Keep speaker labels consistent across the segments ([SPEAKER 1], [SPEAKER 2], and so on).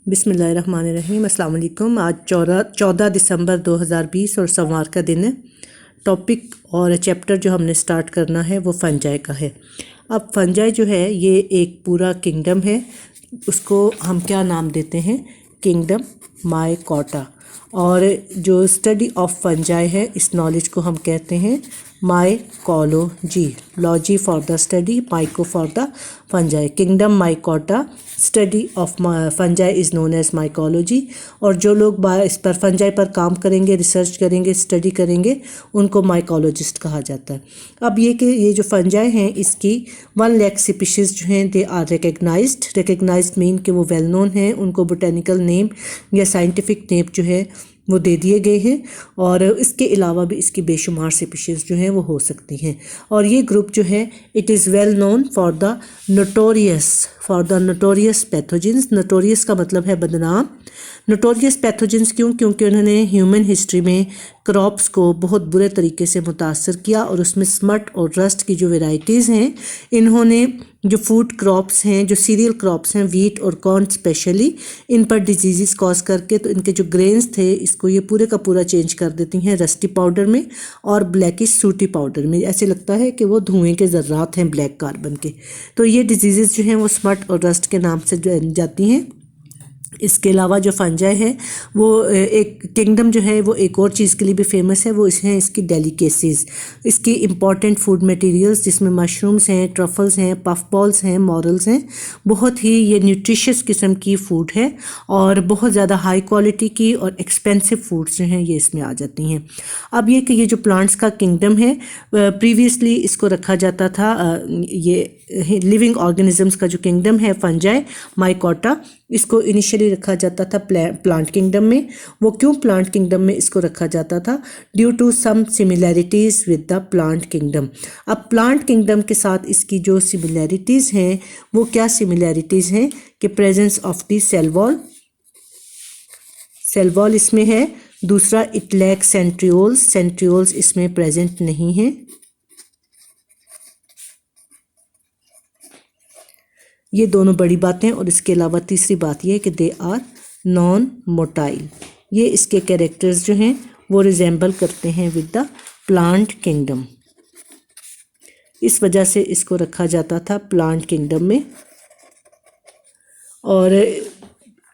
[SPEAKER 1] बिस्मिल्लाहिर्रहमानिर्रहीम। अस्सलाम वालेकुम। आज 14 दिसंबर 2020 और सोमवार का दिन है। टॉपिक और चैप्टर जो हमने स्टार्ट करना है वो फंजाई का है। अब फंजाई जो है ये एक पूरा किंगडम है, उसको हम क्या नाम देते हैं, किंगडम माइकोटा। और जो स्टडी ऑफ फंजाई है इस नॉलेज को हम कहते हैं mycology. Logy for the study, myco for the fungi. Kingdom mycota study of fungi is known as mycology. और जो लोग इस पर फंजाई पर काम करेंगे, रिसर्च करेंगे, स्टडी करेंगे, उनको माइकोलॉजिस्ट कहा जाता है। अब ये जो फंजाई हैं इसकी 1 लाख स्पीशीज़ जो हैं दे आर रिकग्नाइज्ड मीन कि वो वेल नोन हैं, उनको बोटेनिकल नेम या साइंटिफिक नेम जो है वो दे दिए गए हैं। और इसके अलावा भी इसकी बेशुमार स्पीशीज़ जो हैं वो हो सकती हैं। और ये ग्रुप जो है it is well known for the notorious pathogens. Notorious का मतलब है बदनाम। नोटोरियस पैथोजेंस क्यों? क्योंकि उन्होंने ह्यूमन हिस्ट्री में क्रॉप्स को बहुत बुरे तरीके से मुतासर किया और उसमें स्मट और रस्ट की जो वेराइटीज़ हैं, इन्होंने जो फूड क्रॉप्स हैं, जो सीरियल क्रॉप्स हैं, वीट और कॉर्न स्पेशली, इन पर डिजीज़ कॉज करके तो इनके जो ग्रेन्स थे इसको ये पूरे का पूरा चेंज कर देती हैं रस्टी पाउडर में और ब्लैकिश सूटी पाउडर में। ऐसे लगता है कि वो धुएं के ज़र्रात हैं ब्लैक कार्बन के। तो ये डिजीज़ जो हैं वो स्मट और रस्ट के नाम से जाती हैं। इसके अलावा जो फंजाई है वो एक किंगडम जो है वो एक और चीज़ के लिए भी फेमस है, वो हैं इसकी डेलिकेसीज़, इसकी इम्पॉर्टेंट फूड मटेरियल्स जिसमें मशरूम्स हैं, ट्रफल्स हैं, पफ बॉल्स हैं, मॉरल्स हैं। बहुत ही ये न्यूट्रिशियस किस्म की फ़ूड है और बहुत ज़्यादा हाई क्वालिटी की और एक्सपेंसिव फूड्स जो हैं ये इसमें आ जाती हैं। अब ये जो प्लांट्स का किंगडम है, प्रीवियसली इसको रखा जाता था, ये लिविंग ऑर्गेनिजम्स का जो किंगडम है फंजाई माइकोटा, इसको इनिशियली रखा जाता था प्लांट किंगडम में। वो क्यों प्लांट किंगडम में इसको रखा जाता था? Due to some similarities with the plant kingdom. अब प्लांट किंगडम के साथ इसकी जो सिमिलैरिटीज़ हैं वो क्या सिमिलैरिटीज़ हैं कि presence of the cell wall इसमें है। दूसरा इट लैक सेंट्रियोल्स इसमें प्रेजेंट नहीं है। ये दोनों बड़ी बातें। और इसके अलावा तीसरी बात ये है कि दे आर नॉन मोटाइल। ये इसके कैरेक्टर्स जो हैं वो रिजेंबल करते हैं विद द प्लांट किंगडम, इस वजह से इसको रखा जाता था प्लांट किंगडम में। और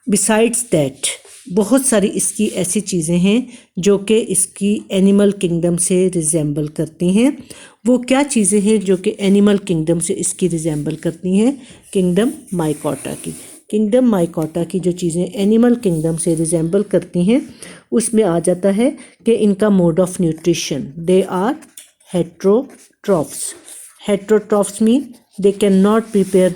[SPEAKER 1] बिसाइड्स दैट बहुत सारी इसकी ऐसी चीज़ें हैं जो कि इसकी एनिमल किंगडम से रिजेंबल करती हैं। वो क्या चीज़ें हैं जो कि एनिमल किंगडम से इसकी रिजेंबल करती हैं? किंगडम माइकोटा की जो चीज़ें एनिमल किंगडम से रिजेंबल करती हैं उसमें आ जाता है कि इनका mode of nutrition, they are heterotrophs mean they cannot prepare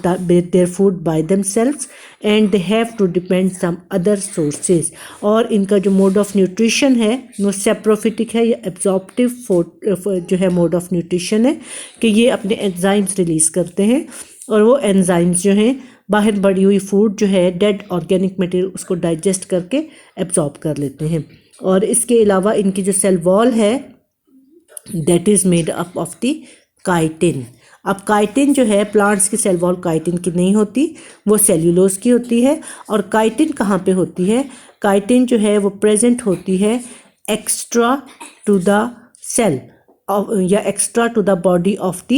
[SPEAKER 1] their food by themselves and they have to depend some other sources। और इनका जो मोड ऑफ न्यूट्रिशन है वो सेप्रोफिटिक है या एब्जॉर्प्टिव जो है मोड ऑफ न्यूट्रिशन है कि ये अपने एंजाइम्स रिलीज़ करते हैं और वो एंजाइम्स जो हैं बाहर बढ़ी हुई फूड जो है डेड ऑर्गेनिक मटेरियल उसको डाइजेस्ट करके एब्जॉर्ब कर लेते हैं। और इसके अलावा इनकी जो सेल वॉल है that is made up of the chitin. अब काइटिन जो है प्लांट्स की सेल वॉल काइटिन की नहीं होती, वो सेल्यूलोज की होती है। और काइटिन कहाँ पे होती है? काइटिन जो है वो प्रेजेंट होती है एक्स्ट्रा टू द सेल या extra to the body of the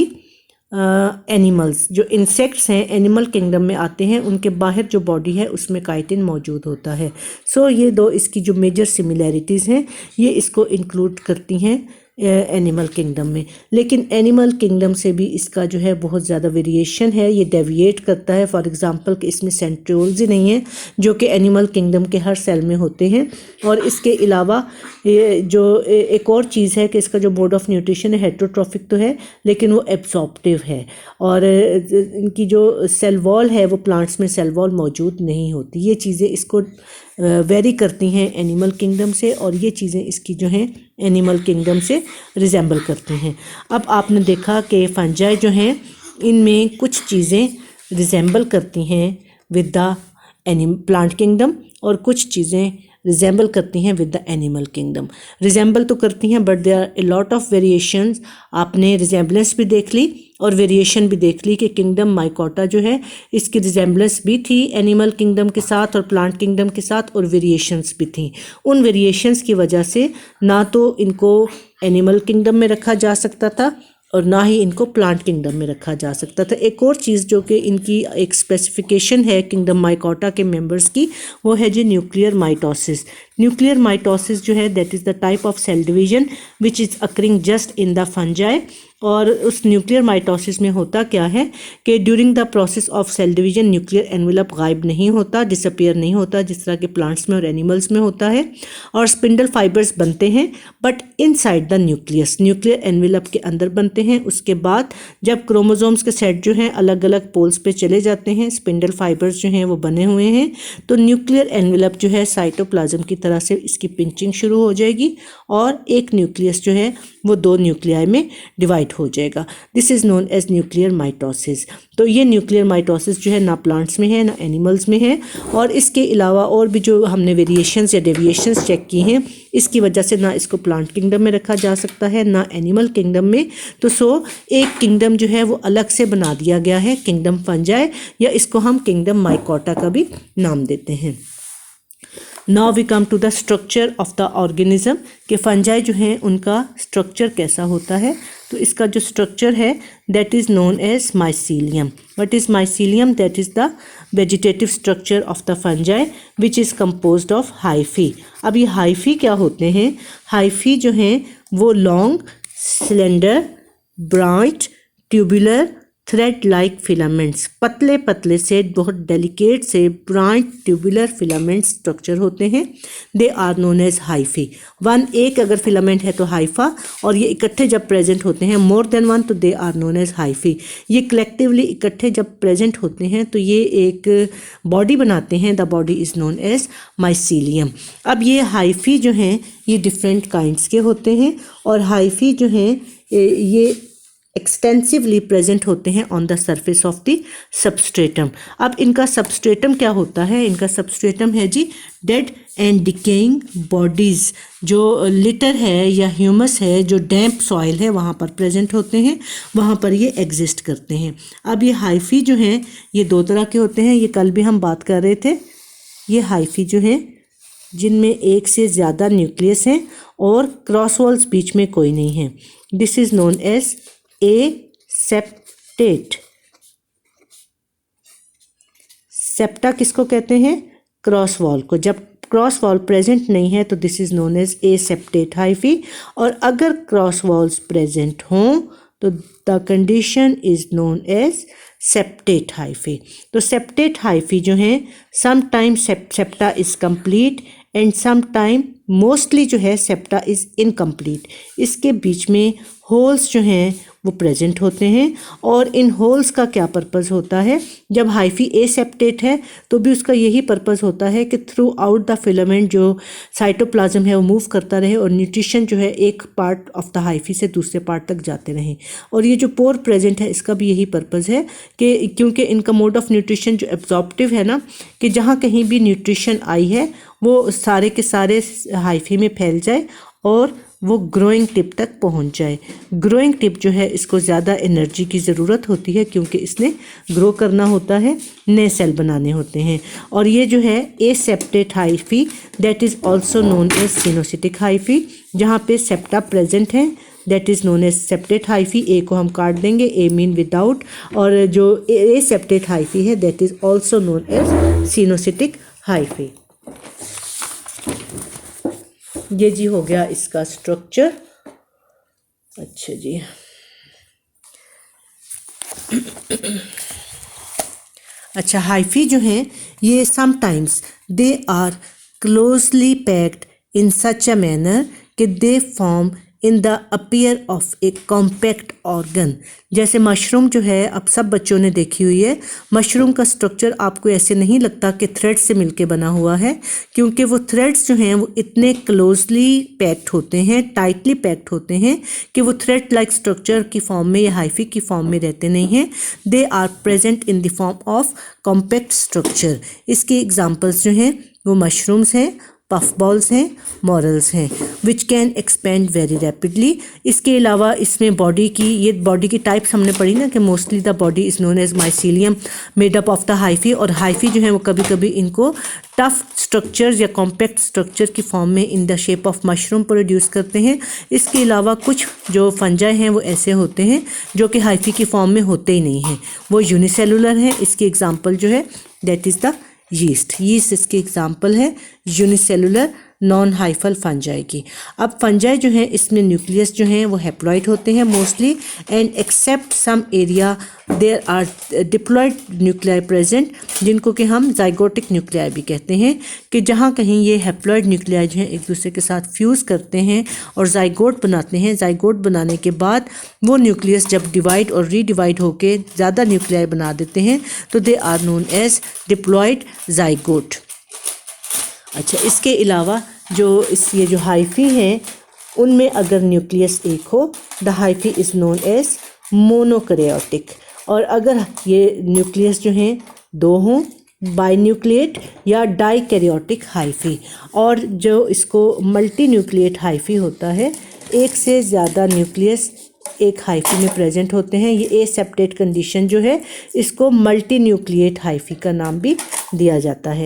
[SPEAKER 1] animals. जो इंसेक्ट्स हैं एनिमल किंगडम में आते हैं, उनके बाहर जो बॉडी है उसमें काइटिन मौजूद होता है। सो ये दो इसकी जो मेजर सिमिलैरिटीज़ हैं ये इसको इंक्लूड करती हैं एनिमल किंगडम में। लेकिन एनिमल किंगडम से भी इसका जो है बहुत ज़्यादा वेरिएशन है, ये डेविएट करता है। फॉर एग्जांपल कि इसमें सेंट्रियोल्स ही नहीं है जो कि एनिमल किंगडम के हर सेल में होते हैं। और इसके अलावा ये जो एक और चीज़ है कि इसका जो मोड ऑफ न्यूट्रिशन है हेट्रोट्रॉफिक तो है लेकिन वो एब्जॉर्प्टिव है। और इनकी जो सेल वॉल है वो प्लांट्स में सेल वॉल मौजूद नहीं होती। ये चीज़ें इसको वेरी करती हैं एनिमल किंगडम से और ये चीज़ें इसकी जो हैं एनिमल किंगडम से रिजेंबल करती हैं। अब आपने देखा कि फंजाई जो हैं इनमें कुछ चीज़ें रिजेंबल करती हैं विद द प्लांट किंगडम और कुछ चीज़ें रिजेंबल करती हैं with the animal kingdom. Resemble तो करती हैं but there are a lot of variations. आपने रिजेंबलेंस भी देख ली और वेरिएशन भी देख ली कि किंगडम माइकोटा जो है इसकी रिजेंबलेंस भी थी एनिमल किंगडम के साथ और प्लांट किंगडम के साथ, और वेरिएशंस भी थी। उन वेरिएशंस की वजह से ना तो इनको एनिमल किंगडम में रखा जा सकता था और ना ही इनको प्लांट किंगडम में रखा जा सकता था। एक और चीज़ जो कि इनकी एक स्पेसिफिकेशन है किंगडम माइकोटा के मेंबर्स की, वो है जी न्यूक्लियर माइटोसिस। न्यूक्लियर माइटोसिस जो है that is the type of cell division which is occurring just in the fungi. और उस न्यूक्लियर माइटोसिस में होता क्या है कि during the process of cell division nuclear envelope गायब नहीं होता, डिसअपियर नहीं होता जिस तरह के प्लांट्स में और एनिमल्स में होता है, और स्पिंडल फाइबर्स बनते हैं but inside the nucleus, nuclear envelope के अंदर बनते हैं। उसके बाद जब क्रोमोसोम्स के सेट जो हैं अलग अलग पोल्स पे चले जाते हैं, स्पिंडल फाइबर्स जो हैं वो बने हुए हैं, तो न्यूक्लियर एनवेलप जो है साइटोप्लाज्म की तरह से इसकी पिंचिंग शुरू हो जाएगी और एक न्यूक्लियस जो है वो 2 न्यूक्लियाई में डिवाइड हो जाएगा। This is known as nuclear mitosis. तो ये न्यूक्लियर माइटोसिस जो है ना प्लांट्स में है ना एनिमल्स में है। और इसके अलावा और भी जो हमने वेरिएशंस या डेविएशंस चेक की हैं, इसकी वजह से ना इसको प्लांट किंगडम में रखा जा सकता है ना एनिमल किंगडम में। तो एक किंगडम जो है वो अलग से बना दिया गया है, किंगडम फंजाई, या इसको हम किंगडम माइकोटा का भी नाम देते हैं। Now we come to the structure of the organism कि फंजाई जो हैं उनका स्ट्रक्चर कैसा होता है। तो इसका जो स्ट्रक्चर है that is known as mycelium. What is mycelium? That is the vegetative structure of the fungi which is composed of hyphae. अब ये हाइफी क्या होते हैं? हाइफी जो हैं वो long, cylinder, branch, tubular, thread like filaments, पतले पतले से बहुत डेलिकेट से ब्रांच ट्यूबुलर फिलामेंट स्ट्रक्चर होते हैं। They are known as hyphae. एक अगर फिलामेंट है तो हाइफा, और ये इकट्ठे जब प्रेजेंट होते हैं मोर देन वन तो they are known as hyphae. ये कलेक्टिवली इकट्ठे जब प्रेजेंट होते हैं तो ये एक बॉडी बनाते हैं। The body is known as mycelium. अब ये हाइफी जो हैं ये डिफरेंट काइंड्स के होते हैं और हाइफी जो हैं ये एक्सटेंसिवली प्रेजेंट होते हैं on the surface of the substratum. अब इनका सबस्ट्रेटम क्या होता है? इनका सबस्ट्रेटम है जी डेड एंड डिकेइंग बॉडीज़, जो लिटर है या ह्यूमस है, जो डैम्प सॉइल है वहाँ पर प्रेजेंट होते हैं, वहाँ पर ये एग्जिस्ट करते हैं। अब ये हाइफी जो हैं ये 2 तरह के होते हैं, ये कल भी हम बात कर रहे थे। ये हाइफी जो हैं जिनमें एक से ज़्यादा न्यूक्लियस हैं और क्रॉस वॉल्स बीच में कोई नहीं है, this is known as a septate. सेप्टा किसको कहते हैं? क्रॉस वॉल को। जब क्रॉस वॉल प्रेजेंट नहीं है तो this is known as a septate hyphae, और अगर क्रॉस वॉल्स प्रेजेंट हों तो the condition is known as septate hyphae. तो सेप्टेट हाइफी जो हैं some time septa is complete and some time mostly जो है सेप्टा इज़ इनकम्प्लीट। इसके बीच में होल्स जो हैं वो प्रेजेंट होते हैं, और इन होल्स का क्या पर्पज़ होता है? जब हाइफी एसेप्टेट है तो भी उसका यही पर्पज़ होता है कि थ्रू आउट द फिलामेंट जो साइटोप्लाज्म है वो मूव करता रहे और न्यूट्रिशन जो है एक पार्ट ऑफ द हाइफी से दूसरे पार्ट तक जाते रहें। और ये जो पोर प्रेजेंट है इसका भी यही पर्पज़ है कि क्योंकि इनका मोड ऑफ न्यूट्रिशन जो एब्जॉर्प्टिव है ना, कि जहाँ कहीं भी न्यूट्रिशन आई है वो सारे के सारे हाइफी में फैल जाए और वो ग्रोइंग टिप तक पहुंच जाए। ग्रोइंग टिप जो है इसको ज़्यादा एनर्जी की ज़रूरत होती है क्योंकि इसने ग्रो करना होता है, नए सेल बनाने होते हैं। और ये जो है aseptate hyphae that is also known as coenocytic hyphae, जहाँ पे सेप्टा प्रेजेंट है that is known as septate hyphae. A को हम काट देंगे, ए मीन विदाउट, और जो एसेप्टेट हाइफी है that is also known as coenocytic hyphae. ये जी हो गया इसका स्ट्रक्चर। अच्छा जी, अच्छा हाइफी जो हैं ये sometimes they are closely packed in such a manner कि they form in the appear of a compact organ. जैसे मशरूम जो है अब सब बच्चों ने देखी हुई है, मशरूम का स्ट्रक्चर आपको ऐसे नहीं लगता कि थ्रेड से मिलके बना हुआ है, क्योंकि वो थ्रेड्स जो हैं वो इतने क्लोजली पैक्ड होते हैं, टाइटली पैक्ड होते हैं कि वो थ्रेड लाइक स्ट्रक्चर की फॉर्म में या हाइफी की फॉर्म में रहते नहीं हैं। They are present in the form of compact structure. इसके एग्जाम्पल्स जो हैं वो मशरूम्स हैं पफ बॉल्स हैं, मॉरल्स हैं, which can expand very rapidly. इसके अलावा इसमें बॉडी की टाइप्स हमने पढ़ी ना कि mostly the body is known as mycelium made up of the hyphae, और हाइफी जो है वो कभी कभी इनको टफ स्ट्रक्चर्स या कॉम्पैक्ट स्ट्रक्चर की फॉर्म में in the shape of mushroom produce करते हैं। इसके अलावा कुछ जो फंजाई हैं वो ऐसे होते हैं जो कि हाइफी की फॉर्म में होते ही नहीं हैं, वो यूनिसेलुलर हैं। इसकी एग्जांपल जो है दैट इज़ द यीस्ट इसकी एग्जांपल है यूनिसेलुलर नॉन हाइफल फंजाई की। अब फंजाई जो है इसमें न्यूक्लियस जो हैं वो हैप्लॉइड होते हैं mostly, and except some area there are diploid nuclei present, जिनको कि हम जाइगोटिक न्यूक्लियाई भी कहते हैं, कि जहाँ कहीं ये हैप्लॉइड न्यूक्लियाई जो हैं एक दूसरे के साथ फ्यूज़ करते हैं और जाइगोट बनाते हैं। जाइगोट बनाने के बाद वो न्यूक्लियस जब डिवाइड और रीडिवाइड होकर ज़्यादा न्यूक्लियाई बना देते हैं तो they are known as diploid zygote. अच्छा, इसके अलावा ये जो हाइफी हैं उनमें अगर न्यूक्लियस एक हो the hyphae is known as monokaryotic, और अगर ये न्यूक्लियस जो हैं दो हों बाइन्यूक्लिएट या डाइकैरियोटिक हाइफी, और जो इसको मल्टी न्यूक्लिएट हाइफी होता है, एक से ज़्यादा न्यूक्लियस एक हाइफी में प्रेजेंट होते हैं। ये एसेप्टेट कंडीशन जो है इसको मल्टी न्यूक्लिएट हाइफी का नाम भी दिया जाता है।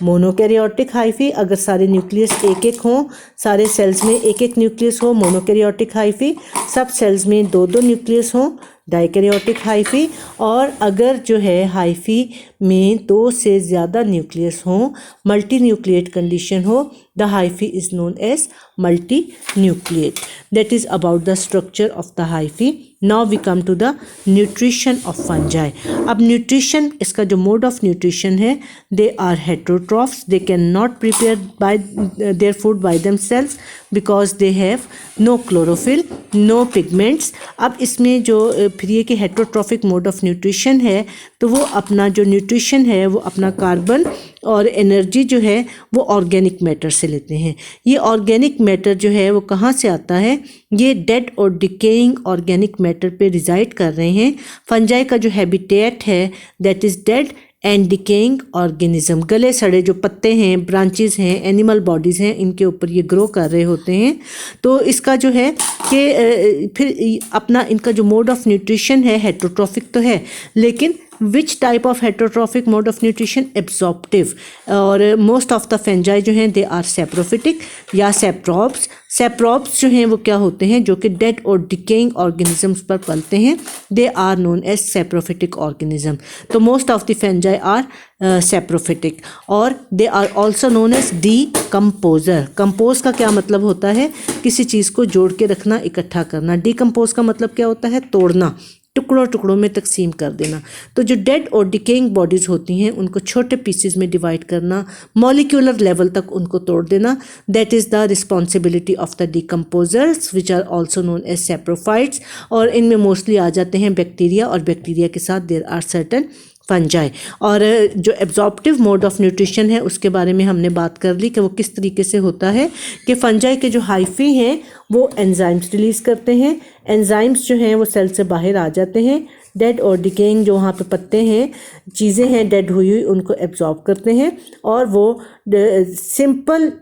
[SPEAKER 1] मोनोकैरियोटिक हाइफी अगर सारे न्यूक्लियस एक एक हों, सारे सेल्स में एक एक न्यूक्लियस हो, मोनोकैरियोटिक हाइफी सब सेल्स में दो दो न्यूक्लियस हों, डाइकैरियोटिक हाइफी, और अगर जो है हाइफी में दो से ज़्यादा न्यूक्लियस हों, मल्टी न्यूक्लिएट कंडीशन हो, the hyphae is known as multi nucleate. That is about the structure of the hyphae. Now we come to the nutrition of fungi. अब न्यूट्रिशन, इसका जो मोड ऑफ न्यूट्रिशन है, they are heterotrophs, they can not prepare by their food by themselves because they have no chlorophyll, no pigments. अब इसमें जो फिर ये कि हेटेरोट्रॉफिक मोड ऑफ न्यूट्रिशन है, तो वो अपना जो न्यूट्रिशन है वो अपना कार्बन और एनर्जी जो है वो ऑर्गेनिक मैटर से लेते हैं। ये ऑर्गेनिक मैटर जो है वो कहाँ से आता है? ये डेड और डिकेइंग ऑर्गेनिक मैटर पे रिजाइड कर रहे हैं। फंजाई का जो हैबिटेट है that is dead and decaying organism, गले सड़े जो पत्ते हैं, ब्रांचेस हैं, एनिमल बॉडीज़ हैं, इनके ऊपर ये ग्रो कर रहे होते हैं। तो इसका जो है कि फिर अपना इनका जो मोड ऑफ न्यूट्रिशन है हेटेरोट्रॉफिक तो है, लेकिन which type of heterotrophic mode of nutrition? Absorptive. और मोस्ट ऑफ द फंजाई जो हैं दे आर सैप्रोफिटिक या सैप्रोब्स। सैप्रोब्स जो हैं वो क्या होते हैं? जो कि डेड और डिकेइंग ऑर्गेनिजम्स पर पलते हैं, they are known as saprophytic organism. तो most of the fungi are saprophytic, और they are also known as decomposer. Compose का क्या मतलब होता है? किसी चीज़ को जोड़ के रखना, इकट्ठा करना। डीकम्पोज का मतलब क्या होता है? तोड़ना, टुकड़ों टुकड़ों में तकसीम कर देना। तो जो डेड और डिकेइंग बॉडीज़ होती हैं उनको छोटे पीसेस में डिवाइड करना, मॉलिक्यूलर लेवल तक उनको तोड़ देना, that is the responsibility of the decomposers which are also known as saprophytes. और इनमें मोस्टली आ जाते हैं बैक्टीरिया, और बैक्टीरिया के साथ देयर आर सर्टन फंजाई। और जो एब्जॉर्प्टिव मोड ऑफ न्यूट्रिशन है उसके बारे में हमने बात कर ली कि वो किस तरीके से होता है कि फंजाई के जो हाइफी हैं वो एंजाइम्स रिलीज़ करते हैं। एंजाइम्स जो हैं वो सेल से बाहर आ जाते हैं, डेड और डिकेइंग जो वहाँ पे पत्ते हैं, चीज़ें हैं डेड हुई हुई, उनको एब्जॉर्ब करते हैं, और वो सिंपल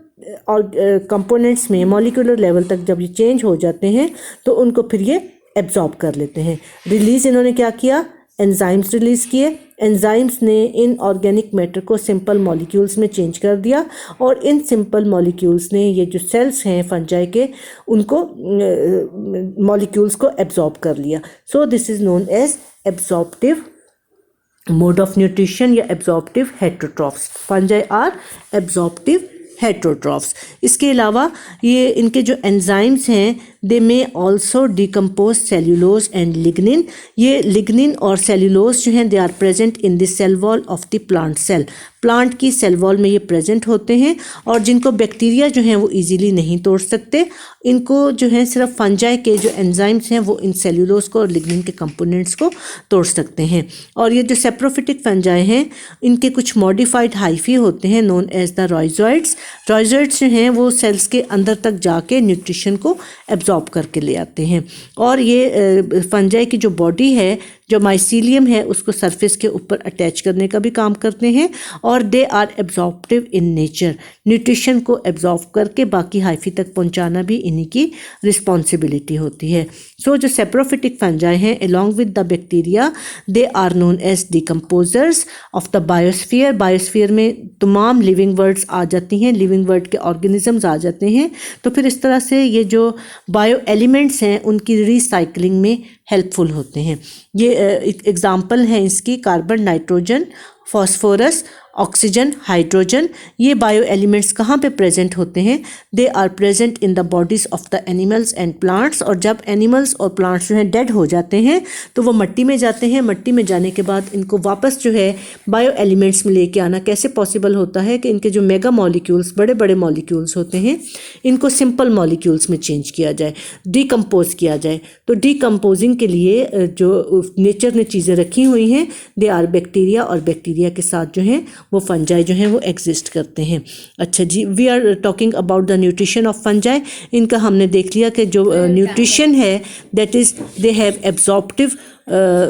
[SPEAKER 1] और कंपोनेंट्स में मॉलिक्यूलर लेवल तक जब ये चेंज हो जाते हैं तो उनको फिर ये एब्जॉर्ब कर लेते हैं। रिलीज़ इन्होंने क्या किया? एंजाइम्स रिलीज़ किए। एंजाइम्स ने इन ऑर्गेनिक मैटर को सिंपल मॉलिक्यूल्स में चेंज कर दिया, और इन सिंपल मॉलिक्यूल्स ने ये जो सेल्स हैं फंजाई के उनको मॉलिक्यूल्स को एब्जॉर्ब कर लिया। So this is known as absorptive mode of nutrition या absorptive heterotrophs. Fungi are absorptive heterotrophs. इसके अलावा ये इनके जो एंजाइम्स हैं they may also decompose cellulose and lignin. ये लिग्निन और सेल्यूलोज जो हैं they are present in the cell wall of the plant cell. Plant की सेल वॉल में ये प्रेजेंट होते हैं, और जिनको बैक्टीरिया जो हैं वो इजीली नहीं तोड़ सकते। इनको जो है सिर्फ फंजाई के जो एंजाइम्स हैं वो इन सेल्यूलोज को और लिग्निन के कंपोनेंट्स को तोड़ सकते हैं। और ये जो सैप्रोफिटिक फंजाई हैं इनके कुछ मॉडिफाइड हाइफी होते हैं नोन एज द रॉइजॉइड्स। रॉइजॉइड्स जो हैं वो सेल्स के अंदर तक जाके न्यूट्रिशन को एब्जॉर्ब करके ले आते हैं। और ये फंजाई की जो बॉडी है, जो माइसीलियम है उसको सरफेस के ऊपर अटैच करने का भी काम करते हैं, और they are absorptive in nature, nutrition को एब्जॉर्ब करके बाकी हाइफी तक पहुंचाना भी इन्हीं की रिस्पॉन्सिबिलिटी होती है। सो जो सेप्रोफिटिक फंजाई हैं along with the bacteria they are known as decomposers of the biosphere. Biosphere में तमाम लिविंग वर्ड्स आ जाती हैं, लिविंग वर्ड के ऑर्गेनिजम्स आ जाते हैं। तो फिर इस तरह से ये जो बायो एलिमेंट्स हैं उनकी रिसाइकलिंग में हेल्पफुल होते हैं। ये एग्जाम्पल है इसकी carbon, nitrogen, phosphorus, oxygen, hydrogen. ये बायो एलिमेंट्स कहाँ पे प्रेजेंट होते हैं? They are present in the bodies of the animals and plants. और जब एनिमल्स और प्लांट्स जो हैं डेड हो जाते हैं तो वो मिट्टी में जाते हैं। मिट्टी में जाने के बाद इनको वापस जो है बायो एलिमेंट्स में लेके आना कैसे पॉसिबल होता है कि इनके जो मेगा मॉलिक्यूल्स, बड़े बड़े मॉलिक्यूल्स होते हैं, इनको सिंपल मॉलिक्यूल्स में चेंज किया जाए, डिकम्पोज किया जाए। तो डिकम्पोजिंग के लिए जो नेचर ने चीज़ें रखी हुई हैं दे आर बैक्टीरिया, और बैक्टीरिया के साथ जो हैं वो फंजाई जो हैं वो एग्जिस्ट करते हैं। अच्छा जी, we are talking about the nutrition of fungi. इनका हमने देख लिया कि जो न्यूट्रिशन है that is they have absorptive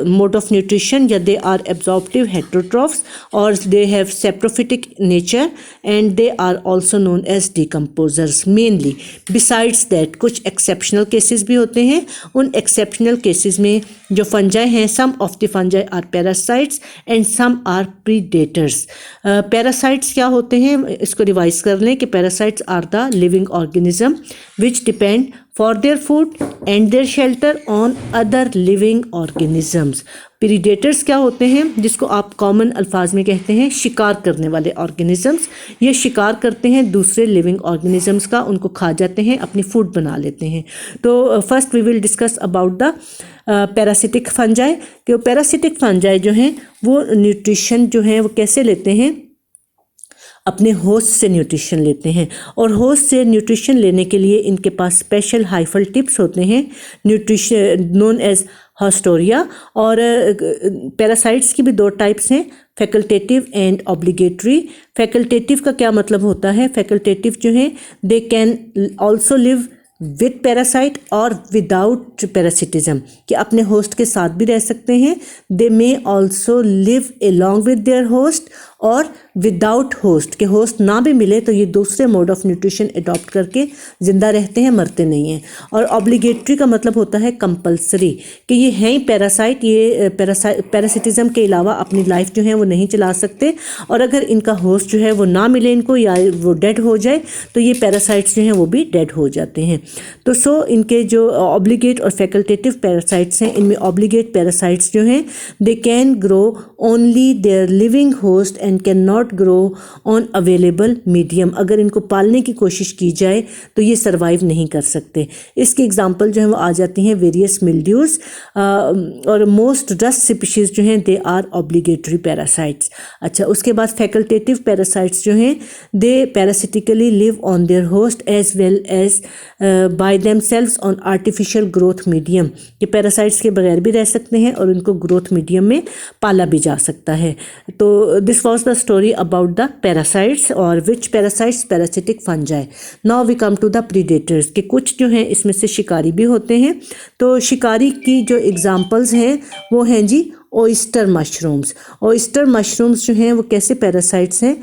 [SPEAKER 1] mode of nutrition, या they are absorptive heterotrophs, or they have saprophytic nature, and they are also known as decomposers mainly. Besides that कुछ exceptional cases भी होते हैं। उन exceptional cases में जो fungi हैं, some of the fungi are parasites and some are predators. Parasites क्या होते हैं इसको रिवाइज कर लें कि parasites are the living organism which depend for their food and their shelter on other living organisms. Predators क्या होते हैं, जिसको आप कॉमन अल्फाज में कहते हैं शिकार करने वाले ऑर्गेनिजम्स। ये शिकार करते हैं दूसरे लिविंग ऑर्गेनिजम्स का, उनको खा जाते हैं, अपनी फूड बना लेते हैं। तो first we will discuss about the parasitic fungi. कि पैरासिटिक फंजाई जो हैं वो न्यूट्रिशन जो है वो कैसे लेते हैं, अपने होस्ट से न्यूट्रिशन लेते हैं। और होस्ट से न्यूट्रिशन लेने के लिए इनके पास स्पेशल हाइफल टिप्स होते हैं, न्यूट्रिशन नोन एज हॉस्टोरिया। और पैरासाइट्स की भी दो टाइप्स हैं, फैकल्टेटिव एंड ऑब्लिगेटरी। फैकल्टेटिव का क्या मतलब होता है? फैकल्टेटिव जो है they can also live with parasite और विदाउट पैरासिटिज्म, कि अपने होस्ट के साथ भी रह सकते हैं। They may also live along with their host और विदाउट होस्ट, के होस्ट ना भी मिले तो ये दूसरे मोड ऑफ न्यूट्रिशन अडॉप्ट करके ज़िंदा रहते हैं, मरते नहीं हैं। और ऑब्लिगेटरी का मतलब होता है कंपल्सरी, कि ये हैं ही पैरासाइट, ये पैरासिटिज्म के अलावा अपनी लाइफ जो है वो नहीं चला सकते। और अगर इनका होस्ट जो है वो ना मिले इनको, या वो डेड हो जाए, तो ये पैरासाइट्स जो हैं वो भी डेड हो जाते हैं। तो सो इनके जो ऑब्लिगेट और फैकल्टेटिव पैरासाइट्स हैं, इनमें ऑब्लिगेट पैरासाइट्स जो हैं they can grow only their living host and can not grow on available medium. अगर इनको पालने की कोशिश की जाए तो ये सर्वाइव नहीं कर सकते। इसकी एग्जांपल जो है वो आ जाती हैं वेरियस मिल्ड्यूज, और मोस्ट डस्ट स्पीशीज जो हैं दे आर ऑब्लिगेटरी पैरासाइट्स। अच्छा, उसके बाद फैकल्टेटिव पैरासाइट्स जो हैं they parasitically live on their host as well as by themselves on artificial growth medium, कि पैरासाइट्स के बगैर भी रह सकते हैं और उनको ग्रोथ मीडियम में पाला भी जा सकता है। तो this was the story about the parasites और which parasites parasitic fungi. Now we come to the predators, के कुछ जो हैं इसमें से शिकारी भी होते हैं। तो शिकारी की जो एग्जाम्पल्स हैं वो हैं जी ओइस्टर मशरूम्स। ओइस्टर मशरूम्स जो हैं वो कैसे पैरासाइट्स हैं?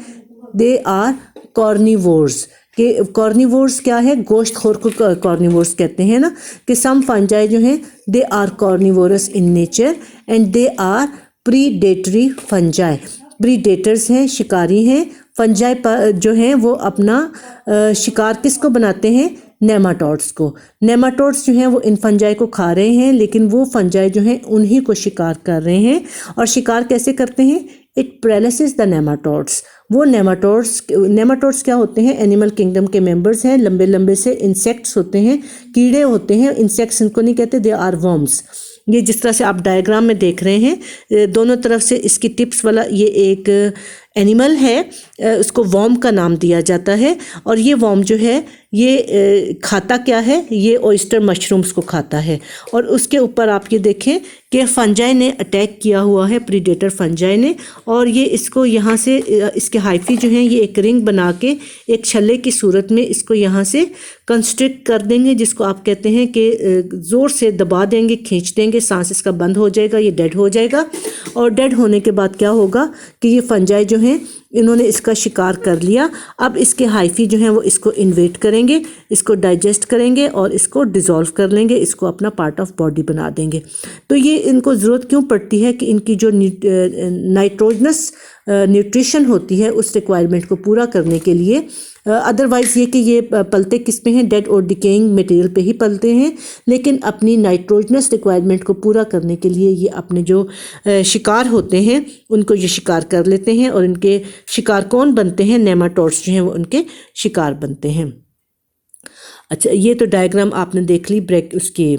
[SPEAKER 1] They are carnivores. कि कॉर्निवोर्स क्या है? गोश्तखोर को कॉर्निवोर्स कहते हैं ना, कि सम फंजाई जो हैं they are carnivorous in nature and they are predatory fungi. Predators हैं, शिकारी हैं। फंजाई जो हैं वो अपना शिकार किसको बनाते हैं? नेमाटोड्स को। नेमाटोड्स जो हैं वो इन फंजाई को खा रहे हैं, लेकिन वो फंजाई जो हैं उन्हीं को शिकार कर रहे हैं। और शिकार कैसे करते हैं? It paralysis the nematodes. वो नेमाटोड्स क्या होते हैं? एनिमल किंगडम के मेंबर्स हैं, लंबे लंबे से इंसेक्ट्स होते हैं, कीड़े होते हैं। इंसेक्ट्स इनको नहीं कहते, दे आर वर्म्स। ये जिस तरह से आप डायग्राम में देख रहे हैं, दोनों तरफ से इसकी टिप्स वाला ये एक एनिमल है, उसको वर्म का नाम दिया जाता है। और ये वर्म जो है ये खाता क्या है, ये ऑयस्टर मशरूम्स को खाता है। और उसके ऊपर आप ये देखें कि फंजाई ने अटैक किया हुआ है, प्रीडेटर फंजाई ने, और ये इसको यहाँ से इसके हाइफी जो हैं ये एक रिंग बना के एक छल्ले की सूरत में इसको यहाँ से कंस्ट्रिक्ट कर देंगे, जिसको आप कहते हैं कि ज़ोर से दबा देंगे, खींच देंगे, सांस इसका बंद हो जाएगा, ये डेड हो जाएगा। और डेड होने के बाद क्या होगा कि ये फंजाई जो हैं इन्होंने इसका शिकार कर लिया। अब इसके हाइफी जो हैं वो इसको इन्वेट करेंगे, इसको डाइजेस्ट करेंगे और इसको डिज़ोल्व कर लेंगे, इसको अपना पार्ट ऑफ बॉडी बना देंगे। तो ये इनको ज़रूरत क्यों पड़ती है कि इनकी जो नाइट्रोजनस न्यूट्रिशन होती है उस रिक्वायरमेंट को पूरा करने के लिए। अदरवाइज़ ये कि ये पलते किस पे हैं, डेड और डिकेइंग मटेरियल पे ही पलते हैं, लेकिन अपनी नाइट्रोजनस रिक्वायरमेंट को पूरा करने के लिए ये अपने जो शिकार होते हैं उनको ये शिकार कर लेते हैं। और इनके शिकार कौन बनते हैं, नेमाटोड्स जो हैं वो उनके शिकार बनते हैं। अच्छा, ये तो डायग्राम आपने देख ली ब्रेक उसकी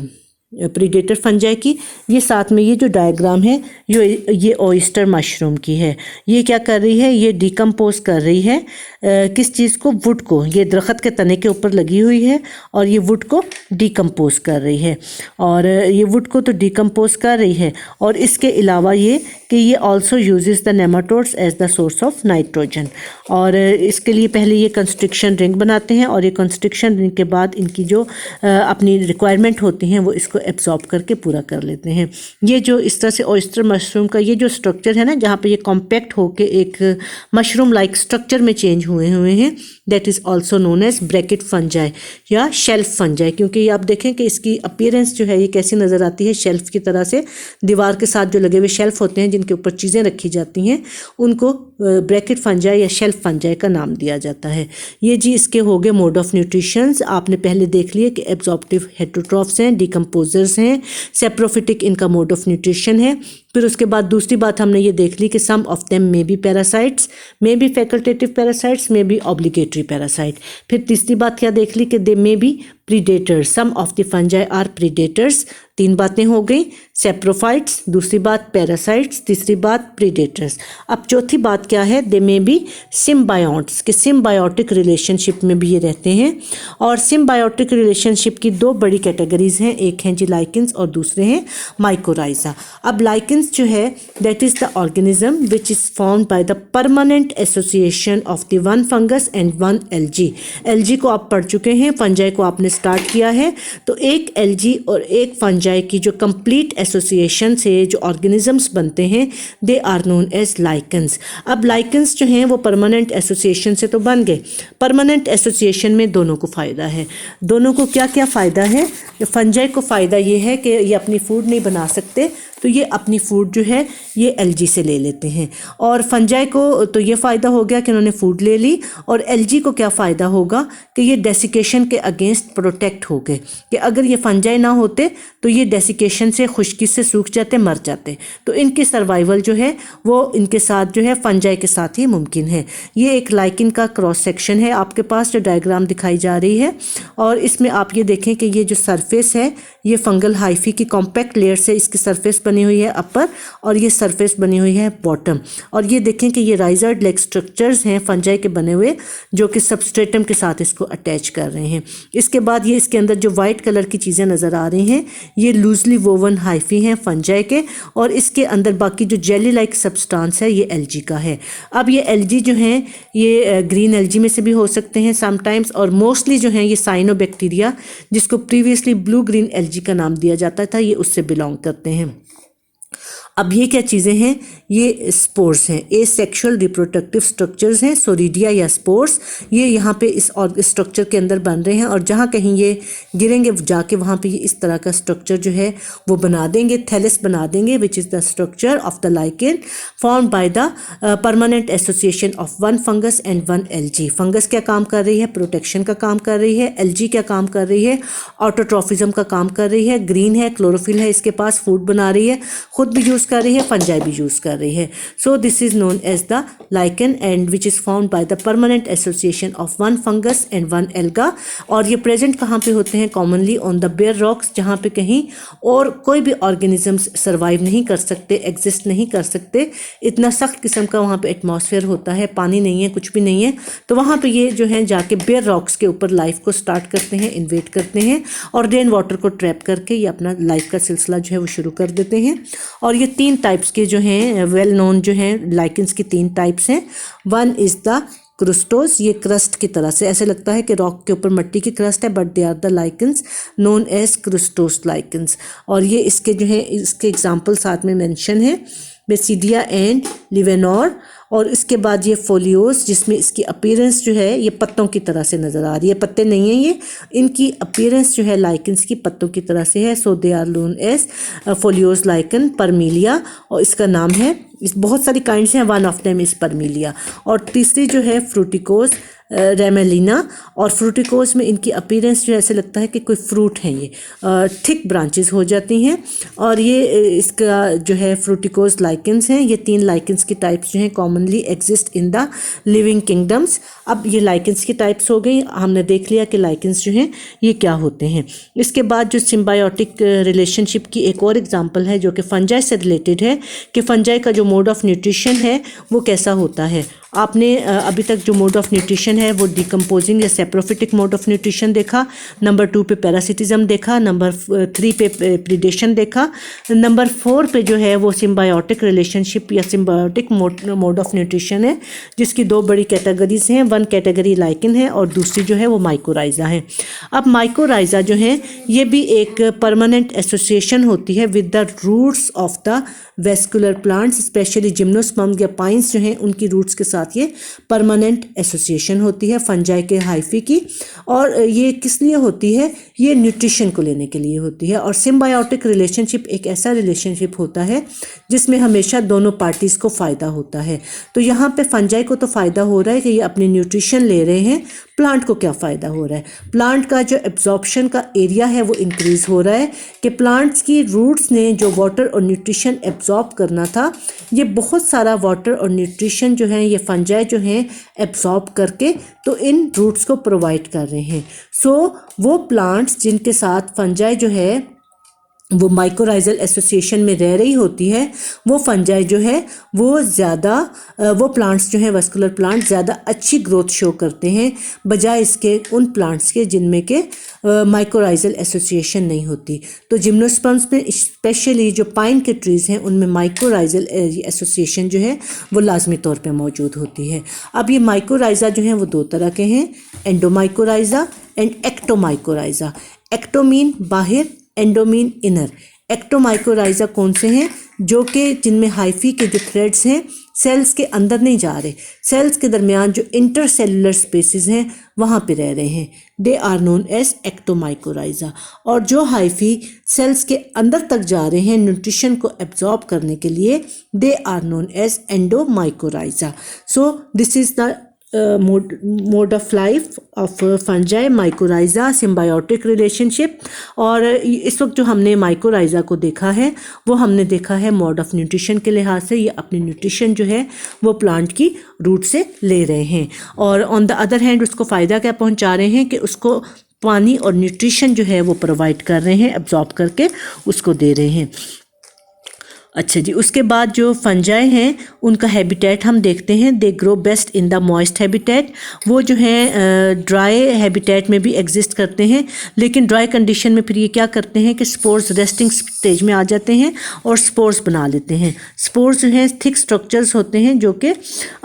[SPEAKER 1] प्रीडेटर फंजाई की। ये साथ में ये जो डायग्राम है ये ऑयस्टर मशरूम की है। ये क्या कर रही है, ये डिकम्पोज कर रही है किस चीज़ को, वुड को। ये दरख्त के तने के ऊपर लगी हुई है और ये वुड को डिकम्पोज कर रही है, और ये वुड को तो डिकम्पोज कर रही है। और इसके अलावा ये कि ये also uses the nematodes as the source of nitrogen. और इसके लिए पहले ये कंस्ट्रिक्शन रिंग बनाते हैं, और ये कंस्ट्रिक्शन रिंग के बाद इनकी जो अपनी रिक्वायरमेंट होती हैं वो इसको एब्जॉर्ब करके पूरा कर लेते हैं। ये जो इस तरह से ऑयस्टर मशरूम का ये जो स्ट्रक्चर है ना, जहाँ पे ये कॉम्पैक्ट होके एक मशरूम लाइक स्ट्रक्चर में चेंज हुए हैं, that is also known age bracket fungi या शेल्फ फंजाई। क्योंकि आप देखें कि इसकी अपीयरेंस जो है ये कैसी नज़र आती है, शेल्फ की तरह से। दीवार के साथ जो लगे हुए शेल्फ होते हैं जिनके ऊपर चीज़ें रखी जाती हैं उनको ब्रैकेट फंजाई या शेल्फ फंजाई का नाम दिया जाता है। ये जी इसके हो गए मोड ऑफ न्यूट्रिशंस। आपने पहले देख लिया कि एब्जॉर्प्टिव हेटरोट्रॉफ्स हैं, डिकम्पोजर्स हैं, सेप्रोफिटिक इनका मोड ऑफ न्यूट्रिशन है। फिर उसके बाद दूसरी बात हमने ये देख ली कि some of them may be parasites, may be facultative parasites, may be obligatory parasite. फिर तीसरी बात क्या देख ली कि they may be predators, some of the fungi are predators. तीन बातें हो गई, सेप्रोफाइट्स, दूसरी बात पैरासाइट्स, तीसरी बात प्रीडेटर्स। अब चौथी बात क्या है, दे मे बी सिम्बायोट्स, कि सिम्बायोटिक रिलेशनशिप में भी ये रहते हैं। और सिम्बायोटिक रिलेशनशिप की दो बड़ी कैटेगरीज हैं, एक हैं जी लाइकेंस और दूसरे हैं माइकोराइजा। अब लाइकेंस जो है that is the organism which is formed by the permanent association of the one fungus and one LG. LG को आप पढ़ चुके हैं, फंजाई को आपने स्टार्ट किया है। तो एक एलजी और एक फंजाई की जो कंप्लीट एसोसिएशन से जो ऑर्गेनिजम्स बनते हैं they are known as lichens. अब लाइकेंस जो हैं वो परमानेंट एसोसिएशन से तो बन गए, परमानेंट एसोसिएशन में दोनों को फ़ायदा है। दोनों को क्या क्या फ़ायदा है, फंजाई को फ़ायदा ये है कि ये अपनी फूड नहीं बना सकते, तो ये अपनी फूड जो है ये एलजी से ले लेते हैं। और फंजाई को तो ये फ़ायदा हो गया कि उन्होंने फूड ले ली, और एलजी को क्या फ़ायदा होगा कि ये डेसिकेशन के अगेंस्ट प्रोटेक्ट हो गए, कि अगर ये फंजाई ना होते तो ये डेसिकेशन से, खुश्की से सूख जाते, मर जाते। तो इनकी सर्वाइवल जो है वो इनके साथ जो है फंजाई के साथ ही मुमकिन है। ये एक लाइकिन का क्रॉस सेक्शन है आपके पास जो डायग्राम दिखाई जा रही है, और इसमें आप ये देखें कि ये जो सरफेस है ये फंगल हाइफी की कॉम्पैक्ट लेयर से इसकी सरफेस बनी हुई है अपर, और ये सरफेस बनी हुई है बॉटम। और ये देखें कि ये राइजर्ड लेग स्ट्रक्चर्स हैं फंजाई के बने हुए जो कि सबस्ट्रेटम के साथ इसको अटैच कर रहे हैं। इसके बाद ये इसके अंदर जो वाइट कलर की चीज़ें नज़र आ रही हैं ये लूजली वोवन हाइफी हैं फंजाई के, और इसके अंदर बाकी जो जेली लाइक सब्सटेंस है ये एलजी का है। अब ये एलजी जो हैं ये ग्रीन एलजी में से भी हो सकते हैं समटाइम्स, और मोस्टली जो हैं ये साइनोबैक्टीरिया जिसको प्रीवियसली ब्लू ग्रीन एलजी का नाम दिया जाता था ये उससे बिलोंग करते हैं। अब ये क्या चीज़ें हैं, ये स्पोर्स हैं, एसेक्सुअल रिप्रोडक्टिव स्ट्रक्चर्स हैं, सोरिडिया या स्पोर्स। ये यहाँ पे इस और स्ट्रक्चर के अंदर बन रहे हैं, और जहाँ कहीं ये गिरेंगे जाके वहाँ पे ये इस तरह का स्ट्रक्चर जो है वो बना देंगे, थैलस बना देंगे, which is the structure of the lichen formed by the permanent association of one fungus and one LG. Fungus क्या काम कर रही है, प्रोटेक्शन का काम कर रही है। एलजी क्या काम कर रही है, ऑटोट्रॉफिज्म का काम कर रही है। ग्रीन है, क्लोरोफिल है इसके पास, फूड बना रही है, खुद भी यूज़ कर रही है, फंजाई भी यूज़ कर रही है। So this is known as the lichen and which is found by the permanent association of one fungus and one alga. और ये प्रेजेंट कहाँ पे होते हैं? Commonly on the bare rocks, जहाँ पे कहीं और कोई भी ऑर्गेनिजम्स सर्वाइव नहीं कर सकते, एग्जिस्ट नहीं कर सकते। इतना सख्त किस्म का वहाँ पे एटमॉस्फेयर होता है, पानी नहीं है, कुछ भी नहीं है, तो वहाँ पे ये जो है जाके बेयर रॉक्स के ऊपर लाइफ को स्टार्ट करते हैं, इन्वेट करते हैं और रेन वाटर को ट्रैप करके ये अपना लाइफ का सिलसिला जो है वो शुरू कर देते हैं। और ये 3 टाइप्स के जो हैं वेल नोन जो हैं लाइकन्स की 3 टाइप्स हैं। वन इज़ द क्रुस्टोस, ये क्रस्ट की तरह से ऐसे लगता है कि रॉक के ऊपर मिट्टी की क्रस्ट है, but they are the lichens known as crustose lichens. और ये इसके जो है इसके एग्जाम्पल साथ में मेंशन है, बेसिडिया एंड लिवेनोर। और इसके बाद ये फोलियोस, जिसमें इसकी अपीयरेंस जो है ये पत्तों की तरह से नज़र आ रही है, पत्ते नहीं हैं ये, इनकी अपीयरेंस जो है लाइकन्स की पत्तों की तरह से है। So they are known as foliose lichen Parmelia, और इसका नाम है, इस बहुत सारी काइंड्स हैं, one of them is Parmelia. और तीसरी जो है फ्रूटिकोस रेमेलिना, और फ्रूटिकोस में इनकी अपीयरेंस जो ऐसे लगता है कि कोई फ्रूट है, ये थिक ब्रांचेस हो जाती हैं। और ये इसका जो है फ्रूटिकोस लाइकन्स हैं। ये 3 लाइकन्स की टाइप्स जो हैं commonly exist in the living kingdoms. अब ये लाइकन्स की टाइप्स हो गई, हमने देख लिया कि लाइकन्स जो हैं ये क्या होते हैं। इसके बाद जो सिम्बायोटिक रिलेशनशिप की एक और एग्जांपल है जो कि फंजाई से रिलेटेड है, कि फंजाई का जो मोड ऑफ न्यूट्रिशन है वो कैसा होता है। आपने अभी तक जो मोड ऑफ न्यूट्रिशन है वो डिकम्पोजिंग या सेप्रोफिटिक मोड ऑफ न्यूट्रिशन देखा, नंबर 2 पे पैरासिटिज्म देखा, नंबर 3 पे प्रीडेशन देखा, नंबर 4 पे जो है वो सिम्बायोटिक रिलेशनशिप या सिम्बायोटिक मोड ऑफ न्यूट्रिशन है, जिसकी 2 बड़ी कैटेगरीज हैं। वन कैटेगरी लाइकन है और दूसरी जो है वो माइकोराइजा है। अब माइकोराइजा जो है ये भी एक परमानेंट एसोसिएशन होती है with the roots of the vascular plants, specially gymnosperm या पाइन्स जो हैं उनकी रूट्स के साथ ये परमानेंट एसोसिएशन होती है फंजाई के हाइफी की। और ये किस लिए होती है? ये न्यूट्रिशन को लेने के लिए होती है। और सिम्बायोटिक रिलेशनशिप एक ऐसा रिलेशनशिप होता है जिसमें हमेशा दोनों पार्टीज़ को फ़ायदा होता है। तो यहाँ पे फंजाई को तो फ़ायदा हो रहा है कि ये अपनी न्यूट्रिशन ले रहे हैं, प्लांट को क्या फ़ायदा हो रहा है? प्लांट का जो एब्जॉर्प्शन का एरिया है वो इंक्रीज़ हो रहा है, कि प्लांट्स की रूट्स ने जो वाटर और न्यूट्रिशन एब्जॉर्ब करना था, ये बहुत सारा वाटर और न्यूट्रिशन जो है ये फंजाई जो हैं एब्जॉर्ब करके तो इन रूट्स को प्रोवाइड कर रहे हैं। सो वो प्लांट्स जिनके साथ फंजाई जो है वो माइकोराइजल एसोसिएशन में रह रही होती है, वो फंजाई जो है वो ज़्यादा वो प्लांट्स जो हैं वस्कुलर प्लांट्स ज़्यादा अच्छी ग्रोथ शो करते हैं बजाय इसके उन प्लांट्स के जिनमें के माइकोराइजल एसोसिएशन नहीं होती। तो जिम्नोस्पर्म्स में स्पेशली जो पाइन के ट्रीज़ हैं उनमें माइकोराइजल एसोसिएशन जो है वो लाजमी तौर पे मौजूद होती है। अब ये माइकोराइजा जो हैं वो 2 तरह के हैं, एंडोमाइकोराइजा एंड एक्टोमाइकोराइजा। एक्टोमीन बाहर, एंडोमीन इनर। एक्टोमाइकोराइजा कौन से हैं? जो कि जिनमें हाइफी के जो थ्रेड्स हैं सेल्स के अंदर नहीं जा रहे, सेल्स के दरमियान जो इंटरसेलुलर स्पेसेस हैं वहाँ पे रह रहे हैं, they are known as ectomycorrhiza. और जो हाइफी सेल्स के अंदर तक जा रहे हैं न्यूट्रिशन को एब्जॉर्ब करने के लिए, they are known as endomycorrhiza. So this is the mode of life of fungi, mycorrhiza, symbiotic relationship. और इस वक्त जो हमने माइकोराइजा को देखा है वो हमने देखा है मोड ऑफ न्यूट्रिशन के लिहाज से, ये अपनी न्यूट्रिशन जो है वो प्लांट की रूट से ले रहे हैं। और ऑन द अदर हैंड उसको फ़ायदा क्या पहुंचा रहे हैं कि उसको पानी और न्यूट्रिशन जो है वो प्रोवाइड कर रहे हैं, एब्जॉर्ब करके उसको दे रहे हैं। अच्छा जी, उसके बाद जो फंजाई हैं उनका हैबिटेट हम देखते हैं, they grow best in the moist habitat. वो जो है ड्राई हैबिटेट में भी एग्जिस्ट करते हैं, लेकिन ड्राई कंडीशन में फिर ये क्या करते हैं कि स्पोर्स रेस्टिंग स्टेज में आ जाते हैं और स्पोर्स बना लेते हैं। स्पोर्स जो हैं थिक स्ट्रक्चर्स होते हैं जो कि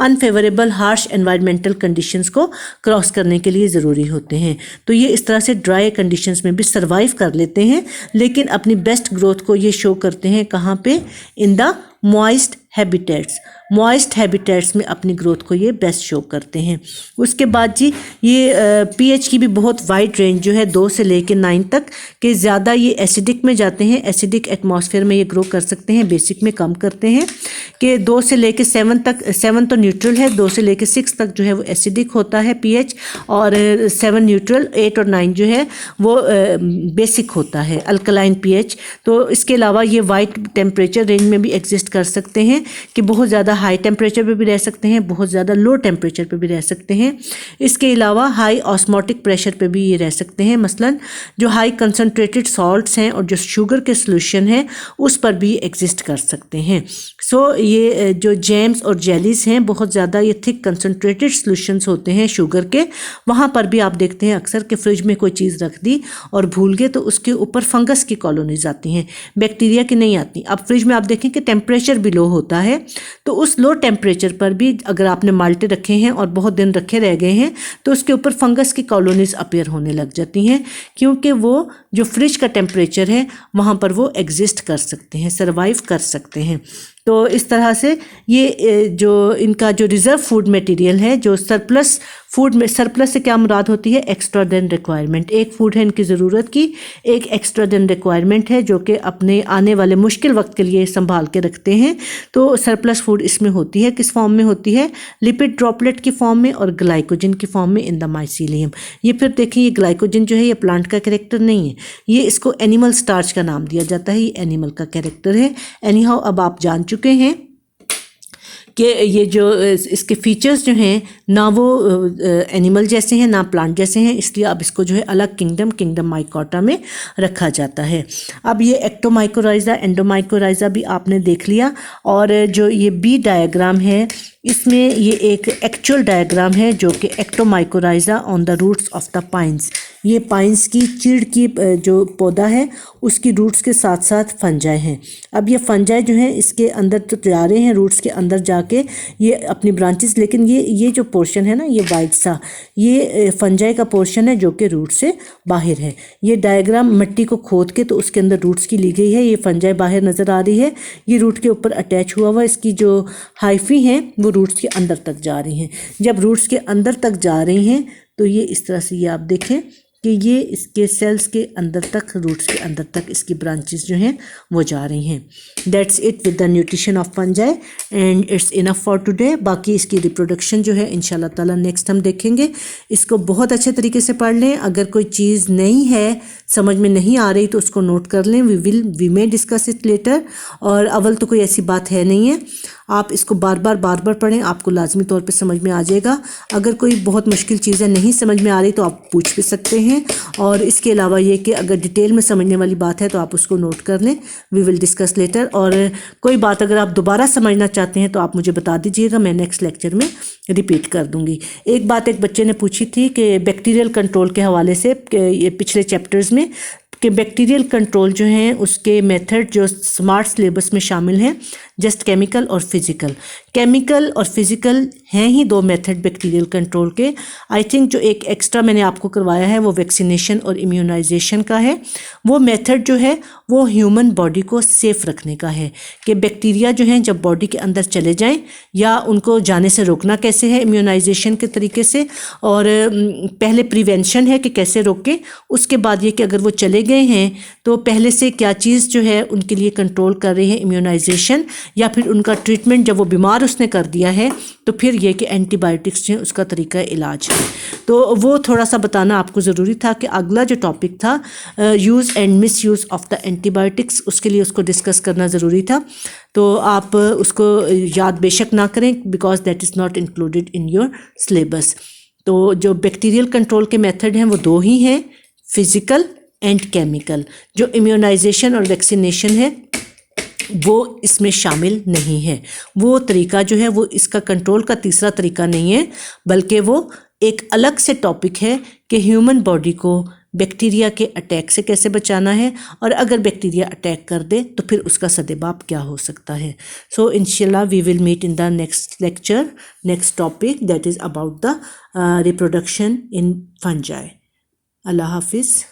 [SPEAKER 1] अनफेवरेबल हार्श एनवायरमेंटल कंडीशंस को क्रॉस करने के लिए ज़रूरी होते हैं। तो ये इस तरह से ड्राई कंडीशंस में भी सर्वाइव कर लेते हैं, लेकिन अपनी बेस्ट ग्रोथ को ये शो करते हैं कहाँ पे? इन द मॉइस्ट हैबिटेट्स में अपनी ग्रोथ को ये बेस्ट शो करते हैं। उसके बाद जी ये पीएच की भी बहुत वाइड रेंज जो है 2 से लेकर 9 तक के ज़्यादा ये एसिडिक में जाते हैं, एसिडिक एटमॉस्फेयर में ये ग्रो कर सकते हैं, बेसिक में कम करते हैं कि 2 से लेकर 7 तक, 7 तो न्यूट्रल है, 2 से लेकर 6 तक जो है वो एसिडिक होता है पीएच, और 7 न्यूट्रल, 8 और 9 जो है वो बेसिक होता है अल्कलाइन पीएच। तो इसके अलावा ये वाइड टेम्परेचर रेंज में भी एग्जिस्ट कर सकते हैं कि बहुत ज़्यादा हाई टेम्परेचर पे भी रह सकते हैं, बहुत ज़्यादा लो टेम्परेचर पे भी रह सकते हैं। इसके अलावा हाई ऑस्मोटिक प्रेशर पे भी ये रह सकते हैं, मसलन जो हाई कंसनट्रेटेड सॉल्ट्स हैं और जो शुगर के सोल्यूशन है उस पर भी एग्जिस्ट कर सकते हैं। सो ये जो जैम्स और जेलीज हैं बहुत ज़्यादा ये थिक कंसनट्रेटेड सोल्यूशंस होते हैं शुगर के, वहाँ पर भी आप देखते हैं अक्सर कि फ्रिज में कोई चीज़ रख दी और भूल गए तो उसके ऊपर फंगस की कॉलोनीज आती हैं, बैक्टीरिया की नहीं आती। अब फ्रिज में आप देखें कि टेम्परेचर भी लो होता है, तो उस लो टेम्परेचर पर भी अगर आपने माल्टे रखे हैं और बहुत दिन रखे रह गए हैं तो उसके ऊपर फंगस की कॉलोनीज अपीयर होने लग जाती हैं, क्योंकि वो जो फ्रिज का टेम्परेचर है वहाँ पर वो एग्जिस्ट कर सकते हैं, सर्वाइव कर सकते हैं। तो इस तरह से ये जो इनका जो रिज़र्व फूड मटेरियल है, जो सरप्लस फूड में, सरप्लस से क्या मुराद होती है, एक्स्ट्रा देन रिक्वायरमेंट। एक फूड है इनकी ज़रूरत की, एक एक्स्ट्रा देन रिक्वायरमेंट है जो कि अपने आने वाले मुश्किल वक्त के लिए संभाल के रखते हैं। तो सरप्लस फूड इसमें होती है, किस फॉर्म में होती है, लिपिड ड्रॉपलेट की फॉर्म में और ग्लाइकोजन की फॉर्म में इन द माइसीलियम। ये फिर देखें ये ग्लाइकोजन जो है ये प्लांट का कैरेक्टर नहीं है, ये इसको एनिमल स्टार्च का नाम दिया जाता है, ये एनिमल का कैरेक्टर है। एनीहाउ अब आप जान चुके हैं कि ये जो इसके फीचर्स जो हैं ना वो एनिमल जैसे हैं ना प्लांट जैसे हैं, इसलिए अब इसको जो है अलग किंगडम माइकोटा में रखा जाता है। अब ये एक्टोमाइकोराइजा, एंडोमाइकोराइजा भी आपने देख लिया, और जो ये बी डायग्राम है इसमें ये एक एक्चुअल डायग्राम है जो कि ectomycorrhiza on the roots of the pines, ये पाइन्स की चीड़ की जो पौधा है उसकी रूट्स के साथ साथ फंजाई हैं। अब ये फंजाई जो हैं इसके अंदर तो जा रहे हैं, रूट्स के अंदर जाके ये अपनी ब्रांचेस, लेकिन ये जो पोर्शन है ना ये वाइट सा, ये फंजाई का पोर्शन है जो कि रूट से बाहर है। ये डायग्राम मिट्टी को खोद के तो उसके अंदर रूट्स की ली गई है, ये फंजाई बाहर नज़र आ रही है, ये रूट के ऊपर अटैच हुआ हुआ, इसकी जो हाइफी हैं वो रूट्स के अंदर तक जा रही हैं। जब रूट्स के अंदर तक जा रही हैं तो ये इस तरह से, ये आप देखें कि ये इसके सेल्स के अंदर तक, रूट्स के अंदर तक इसकी ब्रांचेस जो हैं वो जा रही हैं। That's it with the nutrition of fungi and it's enough for today. बाकी इसकी रिप्रोडक्शन जो है इंशाल्लाह ताला नेक्स्ट हम देखेंगे। इसको बहुत अच्छे तरीके से पढ़ लें, अगर कोई चीज़ नहीं है समझ में नहीं आ रही तो उसको नोट कर लें, we may discuss it later. और अव्वल तो कोई ऐसी बात है नहीं है, आप इसको बार बार पढ़ें, आपको लाजमी तौर पे समझ में आ जाएगा। अगर कोई बहुत मुश्किल चीज़ें नहीं समझ में आ रही तो आप पूछ भी सकते हैं, और इसके अलावा ये कि अगर डिटेल में समझने वाली बात है तो आप उसको नोट कर लें, वी विल डिस्कस लेटर। और कोई बात अगर आप दोबारा समझना चाहते हैं तो आप मुझे बता दीजिएगा, मैं नेक्स्ट लेक्चर में रिपीट कर दूंगी। एक बात एक बच्चे ने पूछी थी कि बैक्टीरियल कंट्रोल के हवाले से, ये पिछले चैप्टर्स में, कि बैक्टीरियल कंट्रोल जो हैं उसके मेथड जो स्मार्ट सिलेबस में शामिल हैं, जस्ट केमिकल और फिज़िकल। केमिकल और फिज़िकल हैं ही 2 मेथड बैक्टीरियल कंट्रोल के। आई थिंक जो एक एक्स्ट्रा मैंने आपको करवाया है वो वैक्सीनेशन और इम्यूनाइजेशन का है। वो मेथड जो है वो ह्यूमन बॉडी को सेफ़ रखने का है कि बैक्टीरिया जो हैं जब बॉडी के अंदर चले जाएं या उनको जाने से रोकना कैसे है इम्यूनाइजेशन के तरीके से, और पहले प्रिवेंशन है कि कैसे रोकें, उसके बाद ये कि अगर वो चले गए हैं तो पहले से क्या चीज़ जो है उनके लिए कंट्रोल कर रही है इम्यूनाइजेशन, या फिर उनका ट्रीटमेंट जब वो बीमार उसने कर दिया है तो फिर ये कि एंटीबायोटिक्स जो है उसका तरीका इलाज है। तो वो थोड़ा सा बताना आपको ज़रूरी था कि अगला जो टॉपिक था use and miss use of the antibiotics, उसके लिए उसको डिस्कस करना ज़रूरी था। तो आप उसको याद बेशक ना करें because that is not included in your syllabus. तो जो बैक्टीरियल कंट्रोल के मेथड हैं वो 2 ही हैं, फिज़िकल एंड केमिकल। जो इम्यूनाइजेशन और वैक्सीनेशन है वो इसमें शामिल नहीं है। वो तरीका जो है वो इसका कंट्रोल का तीसरा तरीका नहीं है, बल्कि वो एक अलग से टॉपिक है कि ह्यूमन बॉडी को बैक्टीरिया के अटैक से कैसे बचाना है, और अगर बैक्टीरिया अटैक कर दे तो फिर उसका सदेबाप क्या हो सकता है। सो इंशाल्लाह we will meet in the next lecture, next topic that is about the reproduction in fungi. अल्लाह हाफिज़।